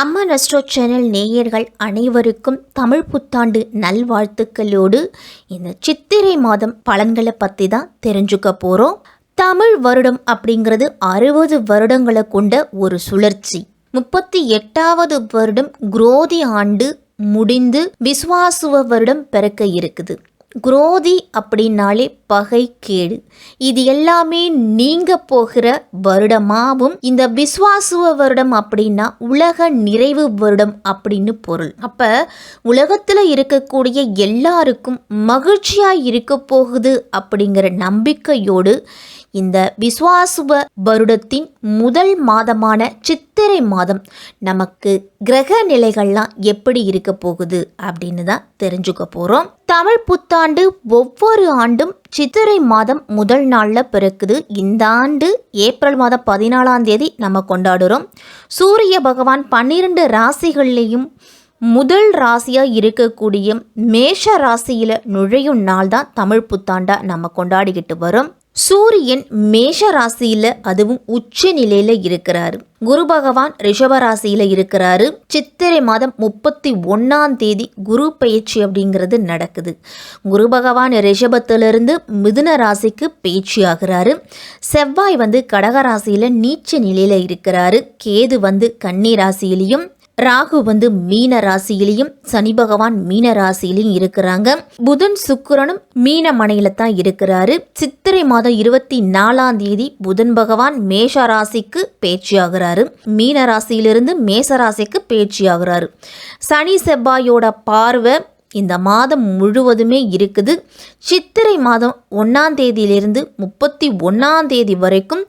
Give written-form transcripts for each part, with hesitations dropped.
அம்மா நஸ்ட்ரோ சேனல் நேயர்கள் அனைவருக்கும் தமிழ் புத்தாண்டு நல்வாழ்த்துக்களோடு இந்த சித்திரை மாதம் பலன்களை பற்றி தான் தெரிஞ்சுக்க போகிறோம். தமிழ் வருடம் அப்படிங்கிறது 60 வருடங்களை கொண்ட ஒரு சுழற்சி. 38வது வருடம் குரோதி ஆண்டு முடிந்து விஸ்வாசுவ வருடம் பிறக்க இருக்குது. குரோதி அப்படின்னாலே பகை கேடு, இது எல்லாமே நீங்க போகிற வருடமாகவும் இந்த விஸ்வாசுவ வருடம் அப்படின்னா உலக நிறைவு வருடம் அப்படின்னு பொருள். அப்ப உலகத்துல இருக்கக்கூடிய எல்லாருக்கும் மகிழ்ச்சியா இருக்க போகுது அப்படிங்கிற நம்பிக்கையோடு இந்த விஸ்வாசுவ வருடத்தின் முதல் மாதமான சித்திரை மாதம் நமக்கு கிரக நிலைகள்லாம் எப்படி இருக்க போகுது அப்படின்னு தான் தெரிஞ்சுக்க போகிறோம். தமிழ் புத்தாண்டு ஒவ்வொரு ஆண்டும் சித்திரை மாதம் முதல் நாளில் பிறக்குது. இந்த ஆண்டு ஏப்ரல் மாதம் 14ஆம் தேதி நம்ம கொண்டாடுறோம். சூரிய பகவான் 12 ராசிகள்லேயும் முதல் ராசியாக இருக்கக்கூடிய மேஷ ராசியில் நுழையும் நாள் தான் தமிழ் புத்தாண்டா நம்ம கொண்டாடிக்கிட்டு வரோம். சூரியன் மேஷ ராசியில் அதுவும் உச்ச நிலையில் இருக்கிறாரு. குரு பகவான் ரிஷப ராசியில் இருக்கிறாரு. சித்திரை மாதம் 31ஆம் தேதி குரு பயிற்சி அப்படிங்கிறது நடக்குது. குரு பகவான் ரிஷபத்திலிருந்து மிதுன ராசிக்கு பயிற்சி ஆகிறாரு. செவ்வாய் கடக ராசியில் நீச்ச நிலையில் இருக்கிறாரு. கேது கன்னி ராசியிலையும், ராகு மீன ராசியிலையும், சனி பகவான் மீன ராசியிலையும் இருக்கிறாங்க. புதன் சுக்கிரனும் மீன மனையில தான் இருக்கிறாரு. சித்திரை மாதம் 24ஆம் தேதி புதன் பகவான் மேஷ ராசிக்கு பேச்சு ஆகிறாரு. மீன ராசியிலிருந்து மேச ராசிக்கு பேச்சு ஆகிறாரு. சனி செவ்வாயோட பார்வை இந்த மாதம் முழுவதுமே இருக்குது. சித்திரை மாதம் 1ஆம் தேதியிலிருந்து 31ஆம் தேதி வரைக்கும்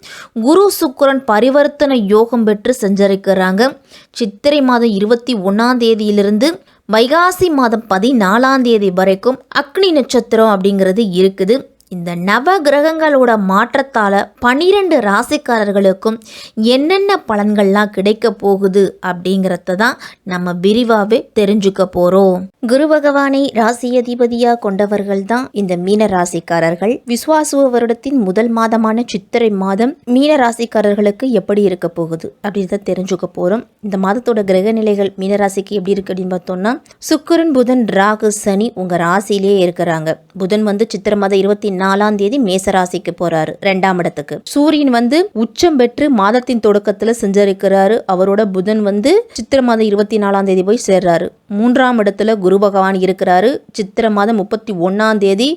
குரு சுக்கிரன் பரிவர்த்தனை யோகம் பெற்று சஞ்சரிக்கிறாங்க. சித்திரை மாதம் 21ஆம் தேதியிலிருந்து வைகாசி மாதம் 14ஆம் தேதி வரைக்கும் அக்னி நட்சத்திரம் அப்படிங்கிறது இருக்குது. இந்த நவ கிரகங்களோட மாற்றத்தால் 12 ராசிக்காரர்களுக்கும் என்னென்ன பலன்கள்லாம் கிடைக்க போகுது அப்படிங்கிறத தான் நம்ம விரிவாகவே தெரிஞ்சுக்க போகிறோம். குரு பகவானை ராசி அதிபதியாக கொண்டவர்கள் தான் இந்த மீன ராசிக்காரர்கள். விஸ்வாசுவ வருடத்தின் முதல் மாதமான சித்திரை மாதம் மீன ராசிக்காரர்களுக்கு எப்படி இருக்க போகுது அப்படின்றத தெரிஞ்சுக்க போகிறோம். இந்த மாதத்தோட கிரக நிலைகள் மீன ராசிக்கு எப்படி இருக்கு அப்படின்னு பார்த்தோம்னா, சுக்கிரன் புதன் ராகு சனி உங்கள் ராசியிலேயே இருக்கிறாங்க. புதன் சித்திரை மாதம் 24ஆம் தேதி மேசராசிக்கு போறாரு, 2ஆம் இடத்துக்கு. சூரியன் உச்சம் பெற்று மாதத்தின் தொடக்கத்துல செஞ்சிருக்கிறாரு. அவரோட புதன் சித்திரை மாதம் 24ஆம் தேதி போய் சேர்றாரு. 3ஆம் இடத்துல குரு பகவான் இருக்கிறாரு. சித்திரை மாதம் 31ஆம் தேதி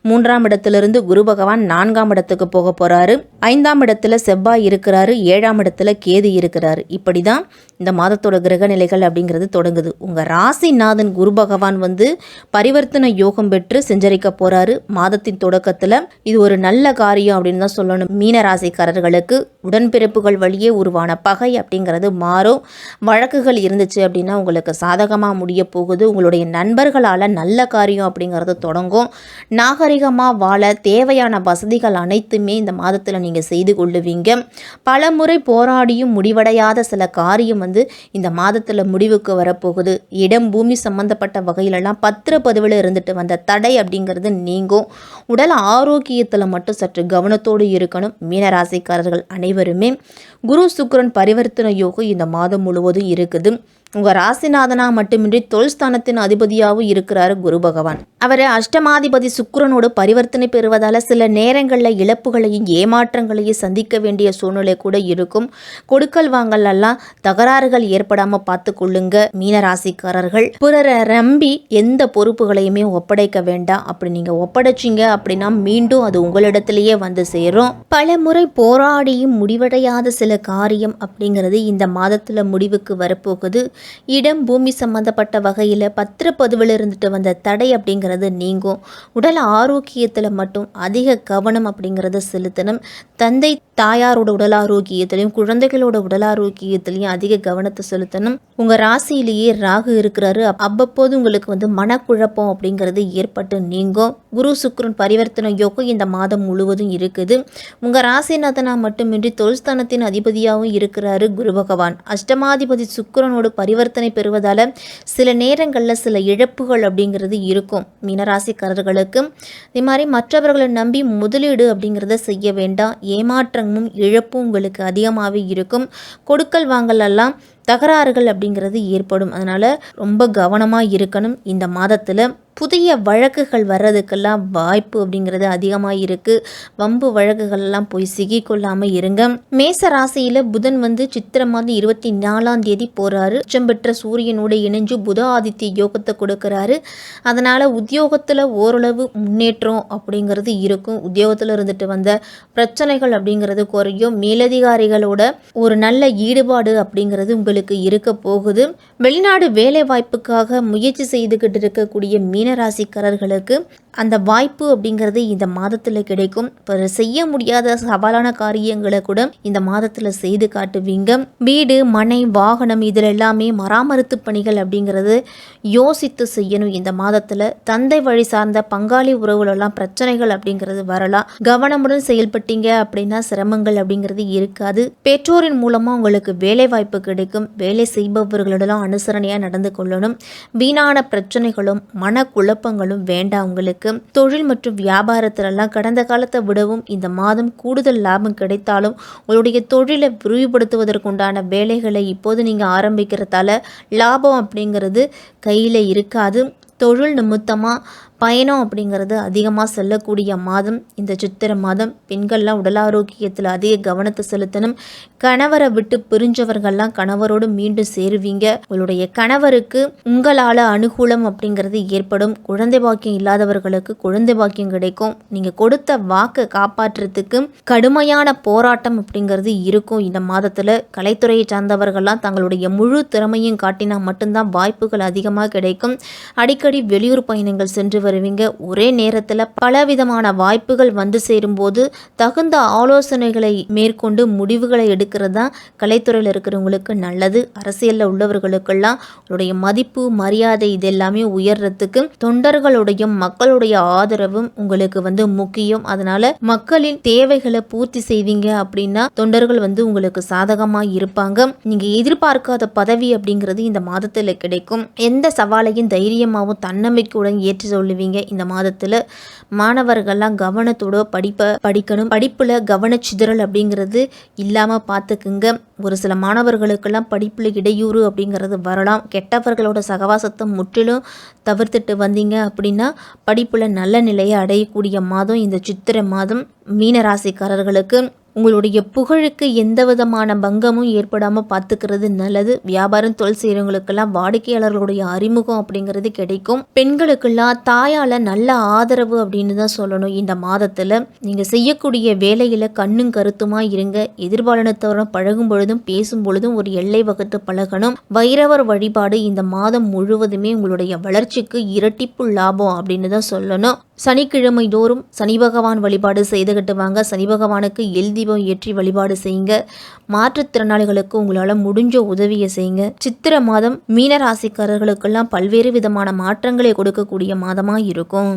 3ஆம் இடத்திலிருந்து குரு பகவான் 4ஆம் இடத்துக்கு போக போறாரு. 5ஆம் இடத்துல செவ்வாய் இருக்கிறாரு. 7ஆம் இடத்துல கேது இருக்கிறாரு. இப்படிதான் இந்த மாதத்தோட கிரக நிலைகள் அப்படிங்கிறது தொடங்குது. உங்க ராசிநாதன் குரு பகவான் பரிவர்த்தனை யோகம் பெற்று செஞ்சரிக்க போறாரு மாதத்தின் தொடக்கத்துல. இது ஒரு நல்ல காரியம் அப்படின்னு தான் சொல்லணும். மீன ராசிக்காரர்களுக்கு உடன்பிறப்புகள் வழியே உருவான பகை அப்படிங்கிறது மாறும். வழக்குகள் இருந்துச்சு அப்படின்னா உங்களுக்கு சாதகமா முடிய போகுது. உங்களுடைய நண்பர்களால நல்ல காரியம் அப்படிங்கிறது தொடங்கும். நாகரிகமாக வாழ தேவையான வசதிகள் அனைத்துமே இந்த மாதத்தில் நீங்கள் செய்து கொள்ளுவீங்க. பல முறை போராடியும் முடிவடையாத சில காரியம் இந்த மாதத்தில் முடிவுக்கு வரப்போகுது. இடம் பூமி சம்பந்தப்பட்ட வகையிலெல்லாம் பத்திரப்பதிவில் இருந்துட்டு வந்த தடை அப்படிங்கிறது நீங்கும். உடல் ஆரோக்கியத்தில் மட்டும் சற்று கவனத்தோடு இருக்கணும். மீனராசிக்காரர்கள் அனைவருமே குரு சுக்கிரன் பரிவர்த்தனை யோகம் இந்த மாதம் முழுவதும் இருக்குது. உங்கள் ராசிநாதனா மட்டுமின்றி தொழில்ஸ்தானத்தின் அதிபதியாகவும் இருக்கிறாரு குரு பகவான். அவர் அஷ்டமாதிபதி சுக்கிரனோடு பரிவர்த்தனை பெறுவதால் சில நேரங்களில் இழப்புகளையும் ஏமாற்றங்களையும் சந்திக்க வேண்டிய சூழ்நிலை கூட இருக்கும். கொடுக்கல் வாங்கல் எல்லாம் தகராறுகள் ஏற்படாமல் பார்த்து கொள்ளுங்க மீனராசிக்காரர்கள். பிறரை நம்பி எந்த பொறுப்புகளையுமே ஒப்படைக்க வேண்டாம். அப்படி நீங்கள் ஒப்படைச்சிங்க அப்படின்னா மீண்டும் அது உங்களிடத்திலேயே சேரும். பல முறை போராடியும் முடிவடையாத சில காரியம் அப்படிங்கிறது இந்த மாதத்தில் முடிவுக்கு வரப்போகுது. இடம் பூமி சம்பந்தப்பட்ட வகையில் பத்திரப்பதிவில் இருந்துட்டு வந்த தடை அப்படிங்கிறது நீங்கும். உடல் ஆரோக்கியத்தில் மட்டும் அதிக கவனம் அப்படிங்கிறத செலுத்தணும். தந்தை தாயாரோட உடல் ஆரோக்கியத்திலையும் குழந்தைகளோட உடல் ஆரோக்கியத்திலையும் அதிக கவனத்தை செலுத்தணும். உங்கள் ராசியிலேயே ராகு இருக்கிறாரு. அவ்வப்போது உங்களுக்கு மனக்குழப்பம் அப்படிங்கிறது ஏற்பட்டு நீங்கும். குரு சுக்கிரன் பரிவர்த்தனை யோகம் இந்த மாதம் முழுவதும் இருக்குது. உங்கள் ராசிநாதனா மட்டுமின்றி தொழில்ஸ்தானத்தின் அதிபதியாகவும் இருக்கிறாரு குரு பகவான். அஷ்டமாதிபதி சுக்கிரனோடு பரிவர்த்தனை பெறுவதால் சில நேரங்களில் சில இழப்புகள் அப்படிங்கிறது இருக்கும் மீனராசிக்காரர்களுக்கு. இதே மாதிரி மற்றவர்களை நம்பி முதலீடு அப்படிங்கிறத செய்ய வேண்டாம். ஏமாற்றமும் இழப்பும் உங்களுக்கு அதிகமாகவே இருக்கும். கொடுக்கல் வாங்கல் எல்லாம் தகராறுகள் அப்படிங்கிறது ஏற்படும். அதனால் ரொம்ப கவனமாக இருக்கணும். இந்த மாதத்தில் புதிய வழக்குகள் வர்றதுக்கெல்லாம் வாய்ப்பு அப்படிங்கிறது அதிகமாக இருக்குது. வம்பு வழக்குகள்லாம் போய் சிக்கிக்கொள்ளாமல் இருங்க. மேச ராசியில் புதன் சித்திரை மாதம் 24ஆம் தேதி போகிறாரு. உச்சம் பெற்ற சூரியனோட இணைஞ்சு புத ஆதித்ய யோகத்தை கொடுக்குறாரு. அதனால் உத்தியோகத்தில் ஓரளவு முன்னேற்றம் அப்படிங்கிறது இருக்கும். உத்தியோகத்தில் இருந்துட்டு வந்த பிரச்சனைகள் அப்படிங்கிறது குறையும். மேலதிகாரிகளோட ஒரு நல்ல ஈடுபாடு அப்படிங்கிறது உங்களுக்கு இருக்க போகுது. வெளிநாடு வேலை வாய்ப்புக்காக முயற்சி செய்துக்கிட்டு இருக்கக்கூடிய மீனராசிக்காரர்களுக்கு அந்த வாய்ப்பு அப்படிங்கிறது இந்த மாதத்தில் கிடைக்கும். இப்போ செய்ய முடியாத சவாலான காரியங்களை கூட இந்த மாதத்தில் செய்து காட்டுவீங்க. வீடு, மனை, வாகனம் இதில் எல்லாமே மராமத்து பணிகள் அப்படிங்கிறது யோசித்து செய்யணும். இந்த மாதத்தில் தந்தை வழி சார்ந்த பங்காளி உறவுகளெல்லாம் பிரச்சனைகள் அப்படிங்கிறது வரலாம். கவனமுடன் செயல்பட்டீங்க அப்படின்னா சிரமங்கள் அப்படிங்கிறது இருக்காது. பெற்றோரின் மூலமாக உங்களுக்கு வேலை வாய்ப்பு கிடைக்கும். வேலை செய்பவர்களிடம் அனுசரணையாக நடந்து கொள்ளணும். வீணான பிரச்சனைகளும் மனக்குழப்பங்களும் வேண்டாம். உங்களுக்கு தொழில் மற்றும் வியாபாரத்திலெல்லாம் கடந்த காலத்தை விடவும் இந்த மாதம் கூடுதல் லாபம் கிடைத்தாலும் உங்களுடைய தொழிலை விரிவுபடுத்துவதற்குண்டான வேலைகளை இப்போது நீங்கள் ஆரம்பிக்கிறதால லாபம் அப்படிங்கிறது கையில் இருக்காது. தொழில் நிமித்தமாக பயணம் அப்படிங்கிறது அதிகமாக செல்லக்கூடிய மாதம் இந்த சித்திரை மாதம். பெண்கள்லாம் உடல் ஆரோக்கியத்தில் அதிக கவனத்தை செலுத்தணும். கணவரை விட்டு பிரிஞ்சவர்கள்லாம் கணவரோடு மீண்டும் சேருவீங்க. உங்களுடைய கணவருக்கு உங்களால் அனுகூலம் அப்படிங்கிறது ஏற்படும். குழந்தை பாக்கியம் இல்லாதவர்களுக்கு குழந்தை பாக்கியம் கிடைக்கும். நீங்கள் கொடுத்த வாக்கை காப்பாற்றுறதுக்கு கடுமையான போராட்டம் அப்படிங்கிறது இருக்கும். இந்த மாதத்தில் கலைத்துறையை சார்ந்தவர்கள்லாம் தங்களுடைய முழு திறமையும் காட்டினா மட்டும்தான் வாய்ப்புகள் அதிகமாக கிடைக்கும். அடிக்கடி வெளியூர் பயணங்கள் சென்று வருவீங்க. ஒரே நேரத்தில் பலவிதமான வாய்ப்புகள் வந்து சேரும்போது தகுந்த ஆலோசனைகளை மேற்கொண்டு முடிவுகளை எடுக்கிறது தான் கலைத்துறையில் இருக்கிறவங்களுக்கு நல்லது. அரசியலில் உள்ளவர்களுக்கெல்லாம் உங்களுடைய மதிப்பு, மரியாதை இது எல்லாமே உயர்றதுக்கு தொண்டர்களுடைய மக்களுடைய ஆதரவும் உங்களுக்கு முக்கியம். அதனால மக்களின் தேவைகளை பூர்த்தி செய்வீங்க அப்படின்னா தொண்டர்கள் உங்களுக்கு சாதகமாக இருப்பாங்க. நீங்க எதிர்பார்க்காத பதவி அப்படிங்கிறது இந்த மாதத்தில் கிடைக்கும். எந்த சவாலையும் தைரியமாகவும் தன்னம்பிக்கையுடன் ஏற்றி சொல்லுவீங்க. இந்த மாதத்தில் மாணவர்கள்லாம் கவனத்தோட படிக்கணும். படிப்பில் கவனச்சிதறல் அப்படிங்கிறது இல்லாமல் பார்த்துக்குங்க. ஒரு சில மாணவர்களுக்கெல்லாம் படிப்பில் இடையூறு அப்படிங்கிறது வரலாம். கெட்டவர்களோட சகவாசத்தை முற்றிலும் தவிர்த்துட்டு வந்தீங்க அப்படின்னா படிப்பில் நல்ல நிலையை அடையக்கூடிய மாதம் இந்த சித்திரை மாதம். மீனராசிக்காரர்களுக்கு உங்களுடைய புகழுக்கு எந்த விதமான பங்கமும் ஏற்படாமல் பார்த்துக்கிறது நல்லது. வியாபாரம் தொழில் செய்கிறவங்களுக்கெல்லாம் வாடிக்கையாளர்களுடைய அறிமுகம் அப்படிங்கிறது கிடைக்கும். பெண்களுக்கெல்லாம் தாயால் நல்ல ஆதரவு அப்படின்னு தான் சொல்லணும். இந்த மாதத்தில் நீங்கள் செய்யக்கூடிய வேலையில் கண்ணும் கருத்துமா இருங்க. எதிர்பாலனத்தவரை பழகும் பொழுதும் பேசும் பொழுதும் ஒரு எல்லை வகுத்து பழகணும். வைரவர் வழிபாடு இந்த மாதம் முழுவதுமே உங்களுடைய வளர்ச்சிக்கு இரட்டிப்பு லாபம் அப்படின்னு தான் சொல்லணும். சனிக்கிழமை தோறும் சனி பகவான் வழிபாடு செய்துகிட்டு வாங்க. சனி பகவானுக்கு எல் தீபம் ஏற்றி வழிபாடு செய்யுங்க. மாற்றுத்திறனாளிகளுக்கு உங்களால் முடிஞ்ச உதவியை செய்யுங்க. சித்திரை மாதம் மீனராசிக்காரர்களுக்கெல்லாம் பல்வேறு விதமான மாற்றங்களை கொடுக்கக்கூடிய மாதமாக இருக்கும்.